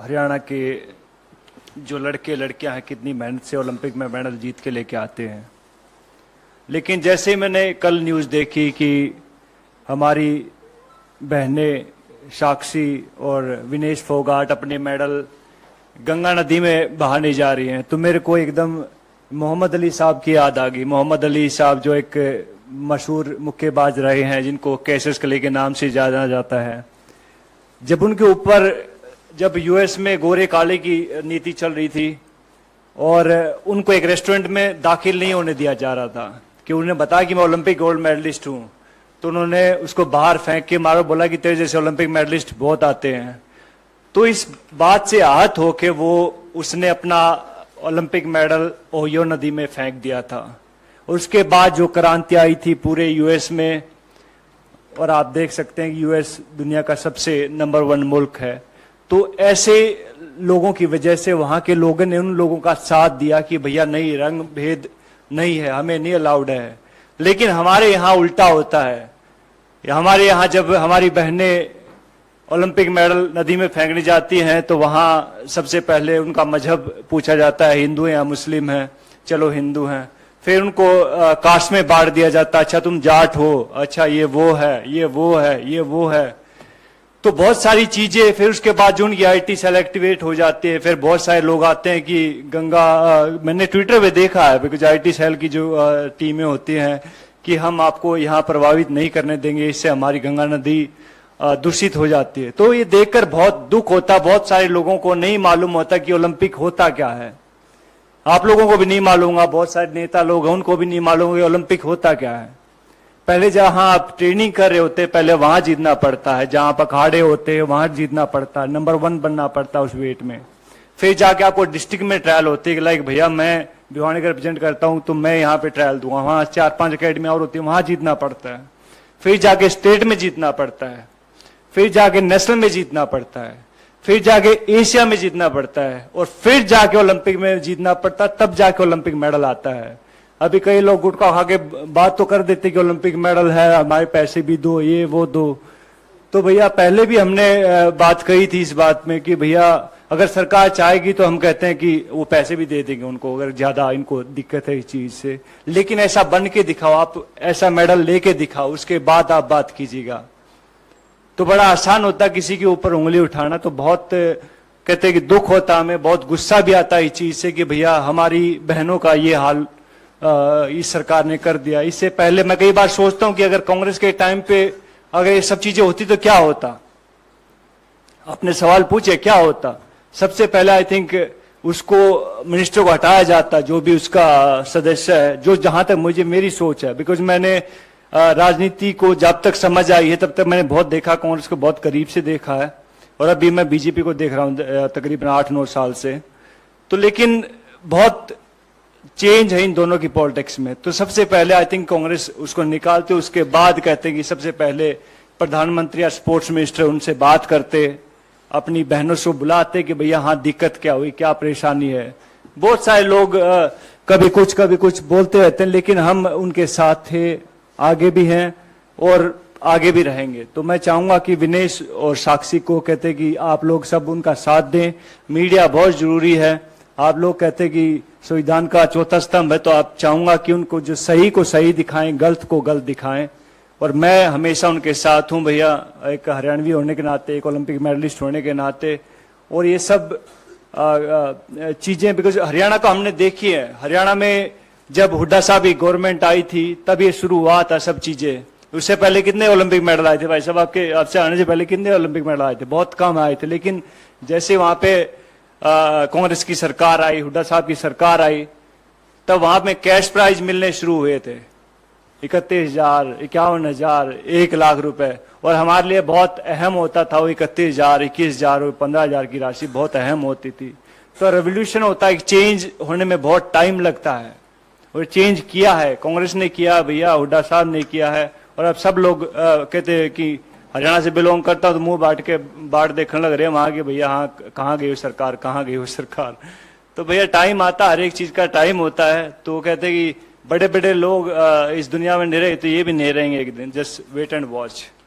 हरियाणा के जो लड़के लड़कियां हैं कितनी मेहनत से ओलंपिक में मेडल जीत के लेके आते हैं। लेकिन जैसे मैंने कल न्यूज़ देखी कि हमारी बहनें साक्षी और विनेश फोगाट अपने मेडल गंगा नदी में बहाने जा रही हैं, तो मेरे को एकदम मोहम्मद अली साहब की याद आ गई। मोहम्मद अली साहब जो एक मशहूर मुक्केबाज रहे हैं, जिनको कैसिस क्ले के नाम से जाना जाता है। जब उनके ऊपर जब यूएस में गोरे काले की नीति चल रही थी और उनको एक रेस्टोरेंट में दाखिल नहीं होने दिया जा रहा था कि उन्हें बताया कि मैं ओलंपिक गोल्ड मेडलिस्ट हूं, तो उन्होंने उसको बाहर फेंक के मारो, बोला कि तेरे जैसे ओलंपिक मेडलिस्ट बहुत आते हैं। तो इस बात से आहत होके उसने अपना ओलंपिक मेडल ओहियो नदी में फेंक दिया था। उसके बाद जो क्रांति आई थी पूरे यूएस में, और आप देख सकते हैं कि यूएस दुनिया का सबसे नंबर 1 मुल्क है, तो ऐसे लोगों की वजह से वहां के लोगों ने उन लोगों का साथ दिया कि भैया नहीं, रंग भेद नहीं है, हमें नहीं अलाउड है। लेकिन हमारे यहाँ उल्टा होता है। हमारे यहाँ जब हमारी बहनें ओलंपिक मेडल नदी में फेंकने जाती हैं तो वहां सबसे पहले उनका मजहब पूछा जाता है, हिंदू हैं या मुस्लिम हैं। चलो हिंदू हैं। फिर उनको कास्ट में बांट दिया जाता है, अच्छा तुम जाट हो, अच्छा ये वो है, ये वो है, ये वो है। तो बहुत सारी चीजें। फिर उसके बाद जो उनकी आईटी सेल एक्टिवेट हो जाती है, फिर बहुत सारे लोग आते हैं कि गंगा मैंने ट्विटर पे देखा है, बिकॉज आईटी सेल की जो टीमें होती हैं कि हम आपको यहाँ प्रभावित नहीं करने देंगे, इससे हमारी गंगा नदी दूषित हो जाती है। तो ये देखकर बहुत दुख होता। बहुत सारे लोगों को नहीं मालूम होता कि ओलंपिक होता क्या है। आप लोगों को भी नहीं मालूम होगा, बहुत सारे नेता लोग हैं उनको भी नहीं मालूम कि ओलंपिक होता क्या है। पहले जहां आप ट्रेनिंग कर रहे होते पहले वहां जीतना पड़ता है, जहां आप अखाड़े होते हैं वहां जीतना पड़ता है, नंबर 1 बनना पड़ता है उस वेट में। फिर जाके आपको डिस्ट्रिक्ट में ट्रायल होती है, लाइक भैया मैं भिवानी का रिप्रेजेंट करता हूं तो मैं यहाँ पे ट्रायल दूंगा, वहां 4-5 अकेडमी और होती है, वहां जीतना पड़ता है। फिर जाके स्टेट में जीतना पड़ता है, फिर जाके नेशनल में जीतना पड़ता है, फिर जाके एशिया में जीतना पड़ता है, और फिर जाके ओलंपिक में जीतना पड़ता है, तब जाके ओलंपिक मेडल आता है। अभी कई लोग गुटखा खा के बात तो कर देते कि ओलंपिक मेडल है, हमारे पैसे भी दो, ये वो दो। तो भैया पहले भी हमने बात कही थी इस बात में कि भैया अगर सरकार चाहेगी तो हम कहते हैं कि वो पैसे भी दे देंगे उनको, अगर ज्यादा इनको दिक्कत है इस चीज से। लेकिन ऐसा बन के दिखाओ, आप ऐसा मेडल लेके दिखाओ, उसके बाद आप बात कीजिएगा। तो बड़ा आसान होता किसी के ऊपर उंगली उठाना। तो बहुत कहते हैं कि दुख होता, हमें बहुत गुस्सा भी आता इस चीज से कि भैया हमारी बहनों का ये हाल इस सरकार ने कर दिया। इससे पहले मैं कई बार सोचता हूं कि अगर कांग्रेस के टाइम पे अगर ये सब चीजें होती तो क्या होता। अपने सवाल पूछे क्या होता। सबसे पहले आई थिंक उसको मिनिस्टर को हटाया जाता, जो भी उसका सदस्य है, जो जहां तक मुझे मेरी सोच है। बिकॉज मैंने राजनीति को जब तक समझ आई है तब तक मैंने बहुत देखा, कांग्रेस को बहुत करीब से देखा है, और अभी मैं बीजेपी को देख रहा हूं तकरीबन 8-9 साल से। तो लेकिन बहुत चेंज है इन दोनों की पॉलिटिक्स में। तो सबसे पहले आई थिंक कांग्रेस उसको निकालते, उसके बाद कहते हैं कि सबसे पहले प्रधानमंत्री या स्पोर्ट्स मिनिस्टर उनसे बात करते, अपनी बहनों से बुलाते कि भैया हाँ दिक्कत क्या हुई, क्या परेशानी है। बहुत सारे लोग कभी कुछ बोलते रहते हैं, लेकिन हम उनके साथ थे, आगे भी हैं और आगे भी रहेंगे। तो मैं चाहूंगा कि विनेश और साक्षी को कहते कि आप लोग सब उनका साथ दें। मीडिया बहुत जरूरी है। आप लोग कहते कि संविधान का चौथा स्तंभ है, तो आप चाहूंगा कि उनको जो सही को सही दिखाएं, गलत को गलत दिखाएं। और मैं हमेशा उनके साथ हूं भैया, एक हरियाणवी होने के नाते, एक ओलंपिक मेडलिस्ट होने के नाते। और ये सब चीजें बिकॉज हरियाणा को हमने देखी है। हरियाणा में जब हुड्डा साहब की गवर्नमेंट आई थी तब ये शुरू हुआ था सब चीजें। उससे पहले कितने ओलंपिक मेडल आए थे भाई साहब, आपसे आने से पहले कितने ओलंपिक मेडल आए थे? बहुत कम आए थे। लेकिन जैसे वहां पे कांग्रेस की सरकार आई, हुड्डा साहब की सरकार आई, तब वहां में कैश प्राइज मिलने शुरू हुए थे, 31,000, 51,000, 1 लाख रुपए। और हमारे लिए बहुत अहम होता था वो 31,000, 21,000 और 15,000 की राशि बहुत अहम होती थी। तो रेवोल्यूशन होता है, चेंज होने में बहुत टाइम लगता है, और चेंज किया है, कांग्रेस ने किया भैया, हुड्डा साहब ने किया है। और अब सब लोग कहते हैं कि हरियाणा से बिलोंग करता हूं तो मुंह बाट देखने लग रहे हैं वहां के, भैया हाँ कहाँ गई हो सरकार, कहाँ गई हो सरकार। तो भैया टाइम आता, हर एक चीज का टाइम होता है। तो कहते हैं कि बड़े बड़े लोग इस दुनिया में नहीं रहे, तो ये भी नहीं रहेंगे एक दिन। Just wait and watch.